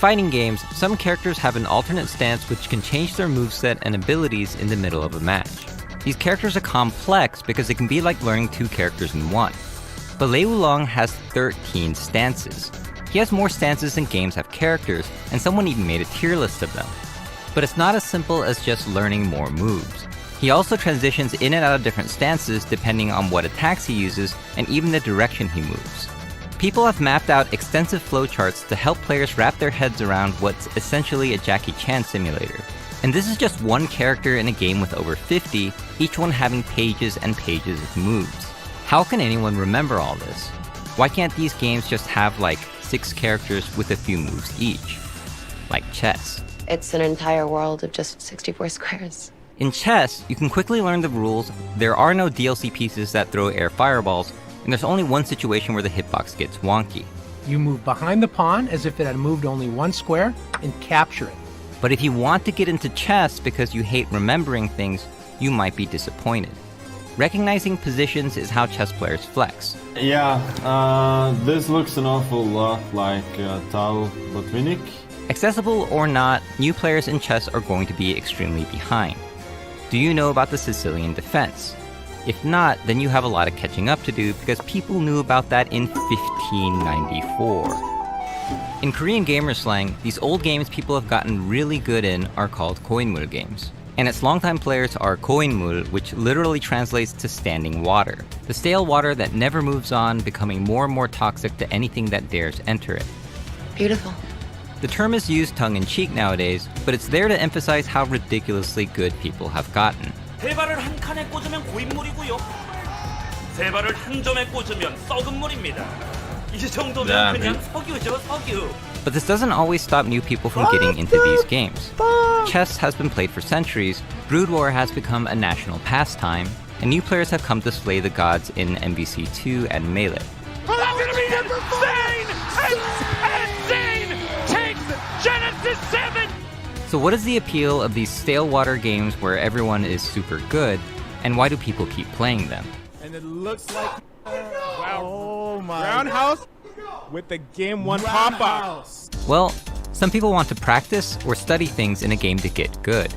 fighting games, some characters have an alternate stance which can change their moveset and abilities in the middle of a match. These characters are complex because it can be like learning two characters in one. But Lei Wulong has 13 stances. He has more stances than games have characters, and someone even made a tier list of them. But it's not as simple as just learning more moves. He also transitions in and out of different stances depending on what attacks he uses and even the direction he moves. People have mapped out extensive flowcharts to help players wrap their heads around what's essentially a Jackie Chan simulator. And this is just one character in a game with over 50, each one having pages and pages of moves. How can anyone remember all this? Why can't these games just have like 6 characters with a few moves each? Like chess. It's an entire world of just 64 squares. In chess, you can quickly learn the rules, there are no DLC pieces that throw air fireballs, and there's only one situation where the hitbox gets wonky. You move behind the pawn as if it had moved only 1 square and capture it. But if you want to get into chess because you hate remembering things, you might be disappointed. Recognizing positions is how chess players flex. Yeah, this looks an awful lot like Tal Botvinnik. Accessible or not, new players in chess are going to be extremely behind. Do you know about the Sicilian defense? If not, then you have a lot of catching up to do because people knew about that in 1594. In Korean gamer slang, these old games people have gotten really good in are called koinmul games. And its longtime players are koinmul, which literally translates to standing water. The stale water that never moves on, becoming more and more toxic to anything that dares enter it. Beautiful. The term is used tongue-in-cheek nowadays, but it's there to emphasize how ridiculously good people have gotten. 세 발을 한 칸에 꽂으면 고인물이고요. 세 발을 한 점에 꽂으면 썩은 물입니다. 이 정도면 그냥 석유죠, 석유. But this doesn't always stop new people from getting into these games. Chess has been played for centuries, Brood War has become a national pastime, and new players have come to slay the gods in MVC2 and Melee. Oh, that's gonna be insane! Insane! Takes Genesis 7! So what is the appeal of these stale water games where everyone is super good, and why do people keep playing them? And it looks like wow. Oh my Roundhouse with the game 1 pop-up. Well, some people want to practice or study things in a game to get good.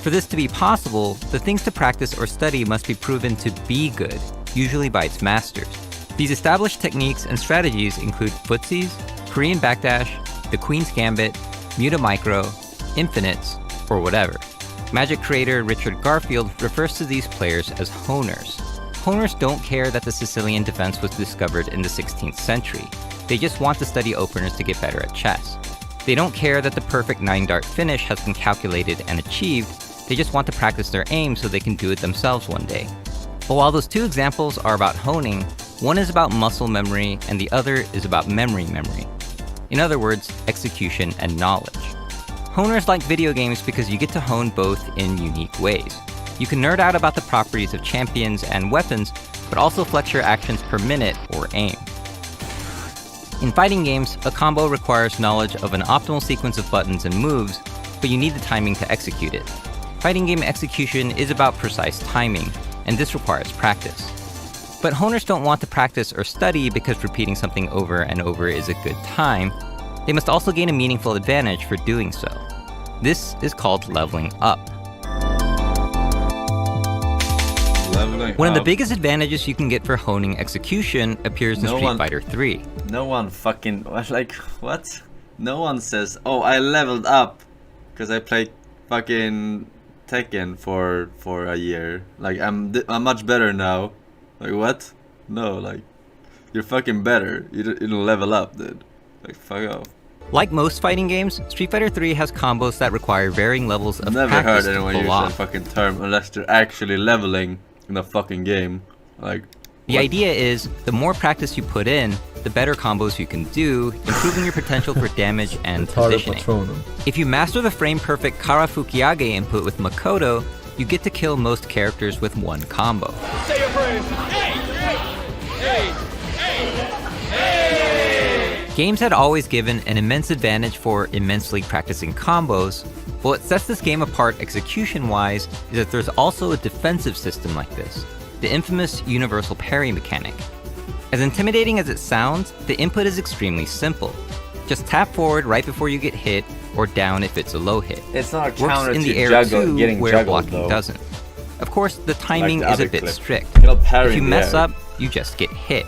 For this to be possible, the things to practice or study must be proven to be good, usually by its masters. These established techniques and strategies include footsies, Korean backdash, the Queen's Gambit, Muta Micro, infinites, or whatever. Magic creator Richard Garfield refers to these players as honers. Honers don't care that the Sicilian defense was discovered in the 16th century. They just want to study openers to get better at chess. They don't care that the perfect 9-dart finish has been calculated and achieved, they just want to practice their aim so they can do it themselves one day. But while those two examples are about honing, one is about muscle memory and the other is about memory. In other words, execution and knowledge. Honers like video games because you get to hone both in unique ways. You can nerd out about the properties of champions and weapons, but also flex your actions per minute or aim. In fighting games, a combo requires knowledge of an optimal sequence of buttons and moves, but you need the timing to execute it. Fighting game execution is about precise timing, and this requires practice. But honers don't want to practice or study because repeating something over and over is a good time. They must also gain a meaningful advantage for doing so. This is called leveling up. One of the biggest advantages you can get for honing execution appears in Street Fighter 3. No one fucking, like, what? No one says, oh, I leveled up because I played fucking Tekken for a year. Like, I'm much better now. Like, what? No, like, you're fucking better. You don't level up, dude. Like, fuck off. Like most fighting games, Street Fighter 3 has combos that require varying levels of Never practice heard anyone to use pull that off. fucking term unless they're actually leveling in the fucking game. Like, The idea is, the more practice you put in, the better combos you can do, improving your potential for damage and positioning. If you master the frame-perfect Kara Fukiage input with Makoto, you get to kill most characters with one combo. Say your phrase. Hey! Games had always given an immense advantage for immensely practicing combos, but what sets this game apart execution-wise is that there's also a defensive system like this, the infamous universal parry mechanic. As intimidating as it sounds, the input is extremely simple. Just tap forward right before you get hit, or down if it's a low hit. It's not a Works counter in to the air juggle, too, getting where juggled, blocking though. doesn't. Of course, the timing Like the is a other bit clip. strict. It'll parry If you in the mess air. up, you just get hit.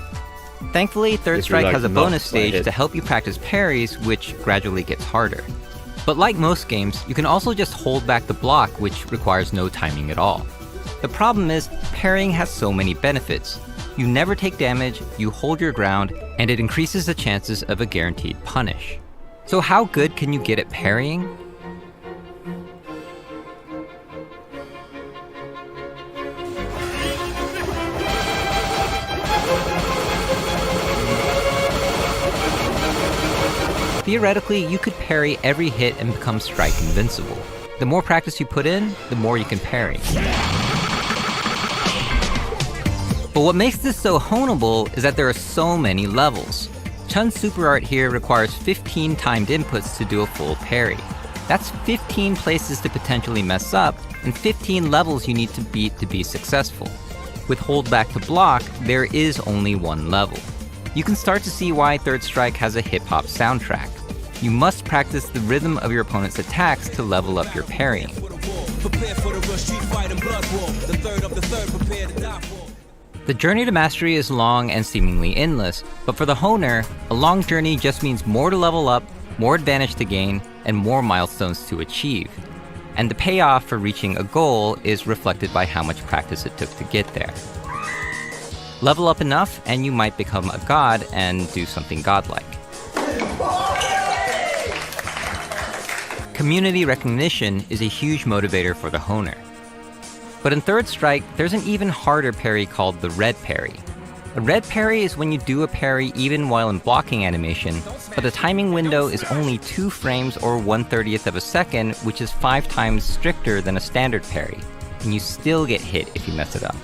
Thankfully, Third If you're, Strike like, has a not bonus by stage hit. to help you practice parries, which gradually gets harder. But like most games, you can also just hold back the block, which requires no timing at all. The problem is, parrying has so many benefits. You never take damage, you hold your ground, and it increases the chances of a guaranteed punish. So how good can you get at parrying? Theoretically, you could parry every hit and become Strike invincible. The more practice you put in, the more you can parry. But what makes this so honeable is that there are so many levels. Chun's super art here requires 15 timed inputs to do a full parry. That's 15 places to potentially mess up, and 15 levels you need to beat to be successful. With hold back to block, there is only one level. You can start to see why Third Strike has a hip-hop soundtrack. You must practice the rhythm of your opponent's attacks to level up your parrying. The journey to mastery is long and seemingly endless, but for the honer, a long journey just means more to level up, more advantage to gain, and more milestones to achieve. And the payoff for reaching a goal is reflected by how much practice it took to get there. Level up enough, and you might become a god and do something godlike. Community recognition is a huge motivator for the honer. But in Third Strike, there's an even harder parry called the red parry. A red parry is when you do a parry even while in blocking animation, but the timing window is only 2 frames or 1/30th of a second, which is 5 times stricter than a standard parry, and you still get hit if you mess it up.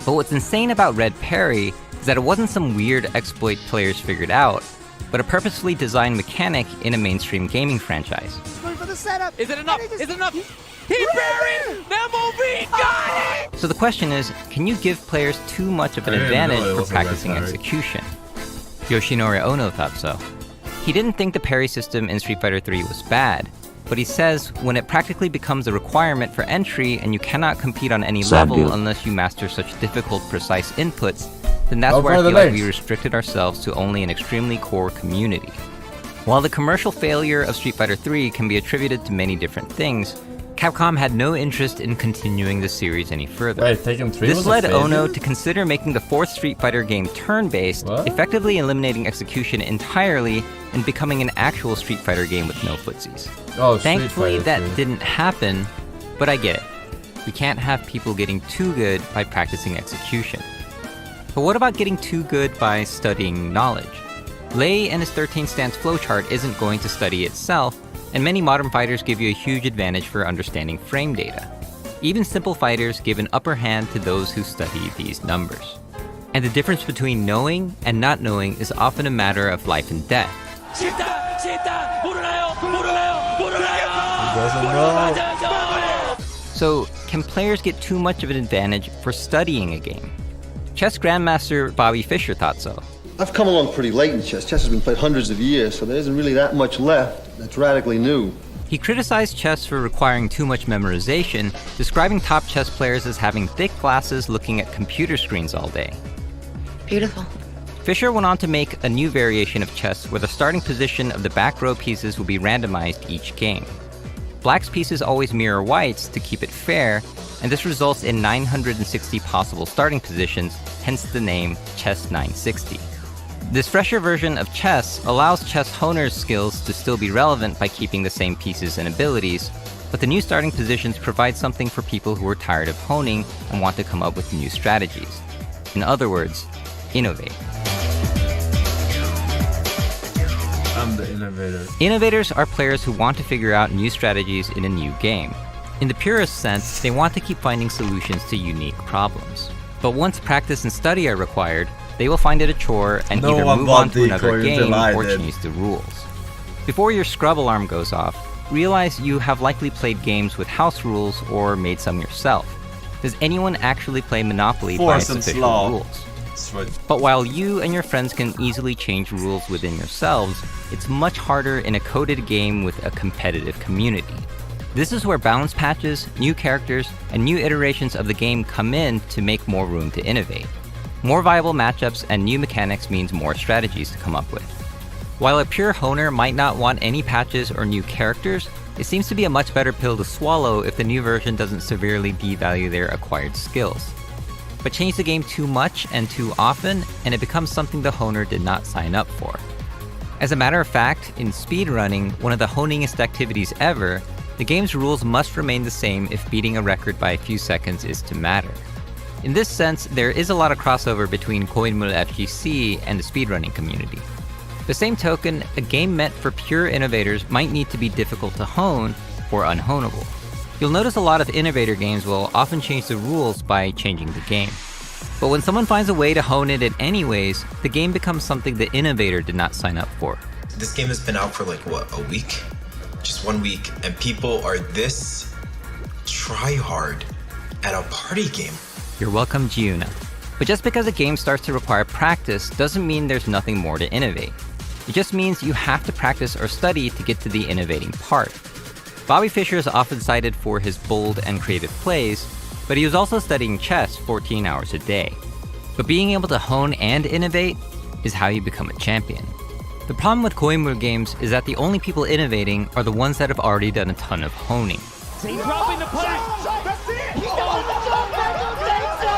But what's insane about red parry is that it wasn't some weird exploit players figured out, but a purposefully designed mechanic in a mainstream gaming franchise. Is it enough? Is it enough? He parried! The MOV got it! So the question is, can you give players too much of an advantage for practicing execution? Yoshinori Ono thought so. He didn't think the parry system in Street Fighter III was bad, but he says when it practically becomes a requirement for entry and you cannot compete on any level unless you master such difficult, precise inputs, then that's where I feel like we restricted ourselves to only an extremely core community. While the commercial failure of Street Fighter III can be attributed to many different things, Capcom had no interest in continuing the series any further. Wait, Tekken 3 This was a led failure? Ono to consider making the 4th Street Fighter game turn-based, What? effectively eliminating execution entirely and becoming an actual Street Fighter game with no footsies. Oh, Street Thankfully, Fighter that 3. didn't happen, but I get it. We can't have people getting too good by practicing execution. But what about getting too good by studying knowledge? Lei and his 13 stance flowchart isn't going to study itself, and many modern fighters give you a huge advantage for understanding frame data. Even simple fighters give an upper hand to those who study these numbers. And the difference between knowing and not knowing is often a matter of life and death. So, can players get too much of an advantage for studying a game? Chess Grandmaster Bobby Fischer thought so. I've come along pretty late in chess. Chess has been played hundreds of years, so there isn't really that much left that's radically new. He criticized chess for requiring too much memorization, describing top chess players as having thick glasses looking at computer screens all day. Beautiful. Fischer went on to make a new variation of chess where the starting position of the back row pieces will be randomized each game. Black's pieces always mirror white's to keep it fair, and this results in 960 possible starting positions, hence the name Chess 960. This fresher version of chess allows chess honers' skills to still be relevant by keeping the same pieces and abilities, but the new starting positions provide something for people who are tired of honing and want to come up with new strategies. In other words, innovate. I'm the innovator. Innovators are players who want to figure out new strategies in a new game. In the purest sense, they want to keep finding solutions to unique problems. But once practice and study are required, they will find it a chore and No either one move bought on to the another coin game until I or did. change the rules. Before your scrub alarm goes off, realize you have likely played games with house rules or made some yourself. Does anyone actually play Monopoly by its Forsen's official law. rules? Sweet. But while you and your friends can easily change rules within yourselves, it's much harder in a coded game with a competitive community. This is where balance patches, new characters, and new iterations of the game come in to make more room to innovate. More viable matchups and new mechanics means more strategies to come up with. While a pure honer might not want any patches or new characters, it seems to be a much better pill to swallow if the new version doesn't severely devalue their acquired skills. But change the game too much and too often, and it becomes something the honer did not sign up for. As a matter of fact, in speedrunning, one of the honingest activities ever, the game's rules must remain the same if beating a record by a few seconds is to matter. In this sense, there is a lot of crossover between Koinmul FGC and the speedrunning community. The same token, a game meant for pure innovators might need to be difficult to hone or unhonable. You'll notice a lot of innovator games will often change the rules by changing the game. But when someone finds a way to hone it in anyways, the game becomes something the innovator did not sign up for. This game has been out for like, what, a week? Just 1 week, and people are this try-hard at a party game. You're welcome, Giuna. But just because a game starts to require practice doesn't mean there's nothing more to innovate. It just means you have to practice or study to get to the innovating part. Bobby Fischer is often cited for his bold and creative plays, but he was also studying chess 14 hours a day. But being able to hone and innovate is how you become a champion. The problem with Koinmul games is that the only people innovating are the ones that have already done a ton of honing.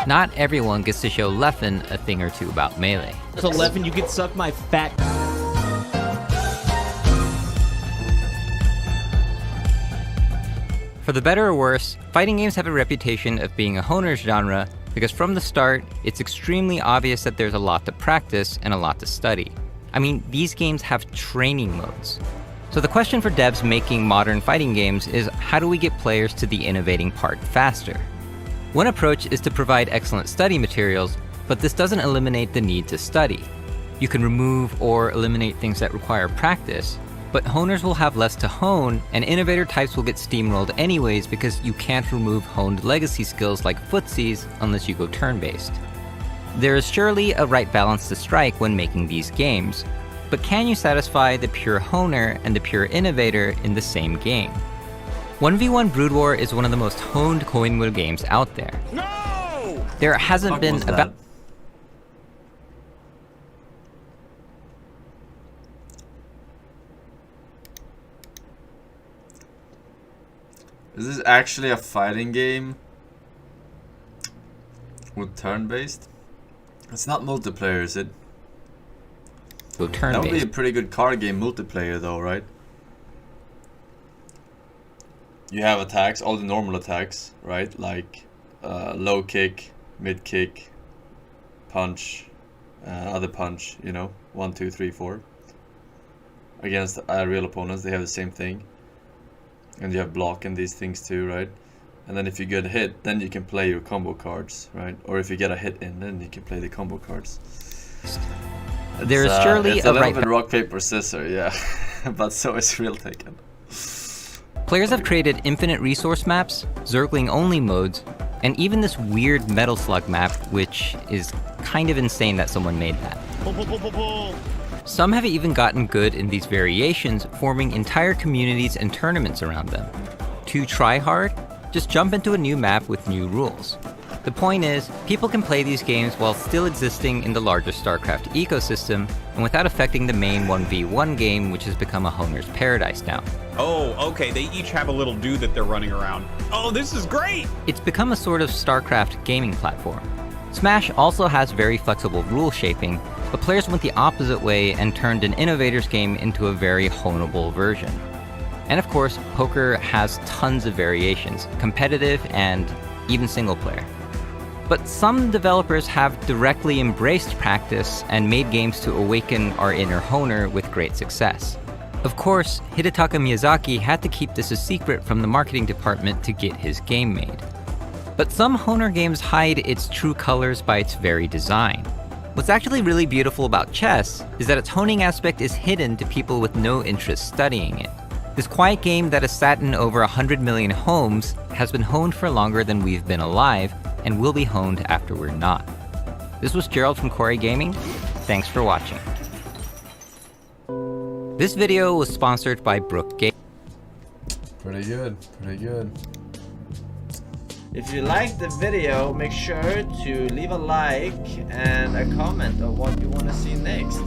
Not everyone gets to show Leffen a thing or two about Melee. So Leffen, you can suck my fat... For the better or worse, fighting games have a reputation of being a honer's genre because from the start, it's extremely obvious that there's a lot to practice and a lot to study. I mean, these games have training modes. So the question for devs making modern fighting games is, how do we get players to the innovating part faster? One approach is to provide excellent study materials, but this doesn't eliminate the need to study. You can remove or eliminate things that require practice, but honers will have less to hone, and innovator types will get steamrolled anyways because you can't remove honed legacy skills like footsies unless you go turn-based. There is surely a right balance to strike when making these games, but can you satisfy the pure honer and the pure innovator in the same game? 1v1 Brood War is one of the most honed Koinmul games out there. No! There hasn't been about... Is this actually a fighting game with turn-based? It's not multiplayer, is it? So turn-based. That would be a pretty good card game multiplayer though, right? You have attacks, all the normal attacks, right? Like low kick, mid kick, punch, other punch, you know, 1, 2, 3, 4. Against real opponents, they have the same thing. And you have block and these things too, right? And then if you get hit, then you can play your combo cards, right? Or if you get a hit in, then you can play the combo cards. There is surely it's a a little right bit rock, paper, scissors, yeah. But so is real Taken. Players have created infinite resource maps, Zergling-only modes, and even this weird Metal Slug map, which is kind of insane that someone made that. Some have even gotten good in these variations, forming entire communities and tournaments around them. To try hard, just jump into a new map with new rules. The point is, people can play these games while still existing in the larger StarCraft ecosystem, and without affecting the main 1v1 game, which has become a honer's paradise now. Oh, okay, they each have a little dude that they're running around. Oh, this is great! It's become a sort of StarCraft gaming platform. Smash also has very flexible rule shaping, but players went the opposite way and turned an innovator's game into a very honeable version. And of course, poker has tons of variations, competitive and even single player. But some developers have directly embraced practice and made games to awaken our inner honer with great success. Of course, Hidetaka Miyazaki had to keep this a secret from the marketing department to get his game made. But some honer games hide its true colors by its very design. What's actually really beautiful about chess is that its honing aspect is hidden to people with no interest studying it. This quiet game that has sat in over 100 million homes has been honed for longer than we've been alive, and will be honed after we're not. This was Gerald from Corey Gaming. Thanks for watching. This video was sponsored by Brook Game. Pretty good, pretty good. If you liked the video, make sure to leave a like and a comment of what you want to see next.